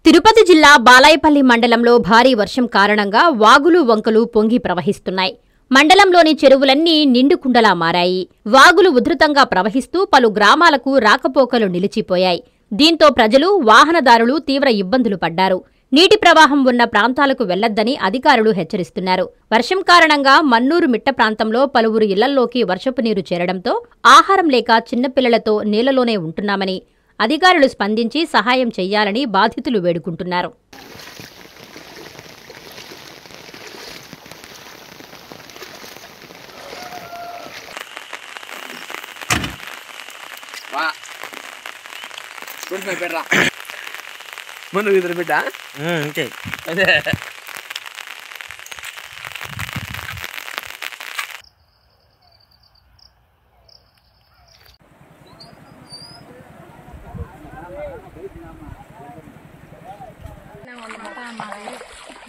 తిరుపతి జిల్లా బాలాయపల్లి మండలంలో భారీ వర్షం కారణంగా వాగులు వంకలు పొంగి ప్రవహిస్తున్నాయి. మండలంలోని చెరువులన్నీ నిండుకుండలా మారాయి. వాగులు ఉధృతంగా ప్రవహిస్తూ పలు గ్రామాలకు రాకపోకలు నిలిచిపోయాయి. దీంతో ప్రజలు, వాహనదారులు తీవ్ర ఇబ్బందులు పడ్డారు. నీటి ప్రవాహం ఉన్న ప్రాంతాలకు వెళ్లొద్దని అధికారులు హెచ్చరిస్తున్నారు. వర్షం కారణంగా మన్నూరు మిట్ట ప్రాంతంలో పలువురు ఇళ్లల్లోకి వర్షపు నీరు చేరడంతో ఆహారం లేక చిన్నపిల్లలతో నీళ్లలోనే ఉంటున్నామని అధికారులు స్పందించి సహాయం చెయ్యాలని బాధితులు వేడుకుంటున్నారు.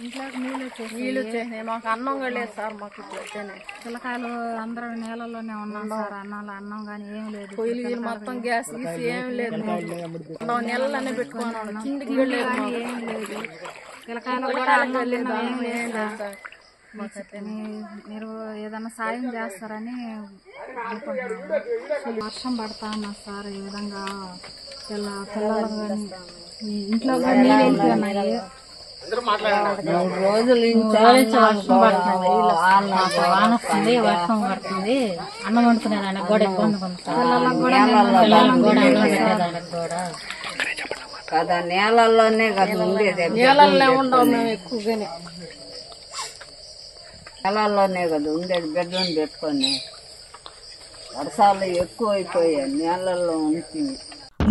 ఇంట్లోకి నీళ్ళు వచ్చేసినాయి. మాకు అన్నం కూడా లేదు సార్. మాకు పిల్లకాయలు అందరూ నీళ్ళలోనే ఉన్నాం సార్. అన్నం కానీ ఏం లేదు. పొయ్యిలు మొత్తం గ్యాస్ గీసి ఏం లేదు. నీళ్ళనే పెట్టుకున్నాం. కిందికి ఏం లేదు. పిల్లకాయలు కూడా అన్నం ఏం లేదు సార్. మీరు ఏదన్నా సాయం చేస్తారని అనుకుంటున్నాను. వర్షం పడతా ఉన్నా సార్. ఈ విధంగా పిల్లలు కానీ ఇంట్లో కానీ నీళ్ళు వెళ్తున్నాయి. 3 రోజుల నుంచి వాన వస్తుంది, వర్షం పడుతుంది. అన్నం వండుకునేదానికి కూడా ఇబ్బంది కదా. నేలల్లోనే కదా ఉండేది. నీళ్ళల్లో ఉండవు మేము ఎక్కువగానే. నేలల్లోనే కదా ఉండేది. బెడ్రూమ్ పెట్టుకొని వర్షాలు ఎక్కువ అయిపోయాయి. నేలల్లో ఉంటుంది.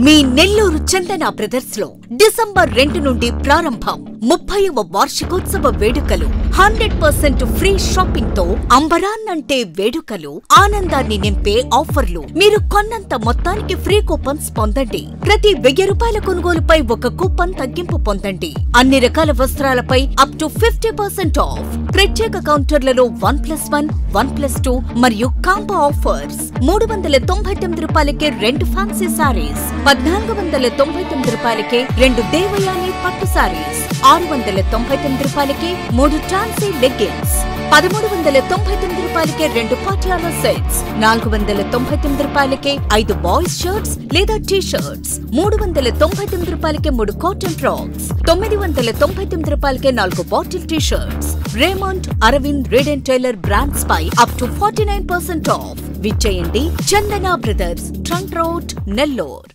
మీ నెల్లూరు చందన బ్రదర్స్ లో డిసెంబర్ 2 నుండి ప్రారంభం 30వ వార్షికోత్సవ వేడుకలు. 100% ఫ్రీ షాపింగ్ తో అంబరాన్నంటే వేడుకలు, ఆనందాన్ని నింపే ఆఫర్లు. మీరు కొన్నంత మొత్తానికి ఫ్రీ కూపన్స్ పొందండి. ప్రతి 1000 రూపాయల కొనుగోలుపై ఒక కూపన్ తగ్గింపు పొందండి. అన్ని రకాల వస్త్రాలపై అప్ టు 50% ఆఫ్. ప్రత్యేక కౌంటర్లలో 1+1, 1+2 మరియు కాంబో ఆఫర్స్. 399 రూపాయలకే 2 ఫ్యాన్సీ సారీస్, 1499 రూపాయలకే 2 దేవయాని పట్టు సారీస్, 699 రూపాయలకి 3 ట్రాన్సీ లెగ్గిన్స్, 1399 రూపాయలకే 2 పాటియాలా సెట్స్, 499 రూపాయలకే 5 బాయ్స్ షర్ట్స్ లేదా టీ షర్ట్స్, 399 రూపాయలకే 3 కాటన్ ఫ్రాక్స్, 999 రూపాయలకే 4 bottle T shirts. Raymond, Arvind, Reid and Taylor brands పై అప్ టు 49% ఆఫ్. విచ్చేయండి Chandana Brothers, Trunk Road, Nellore.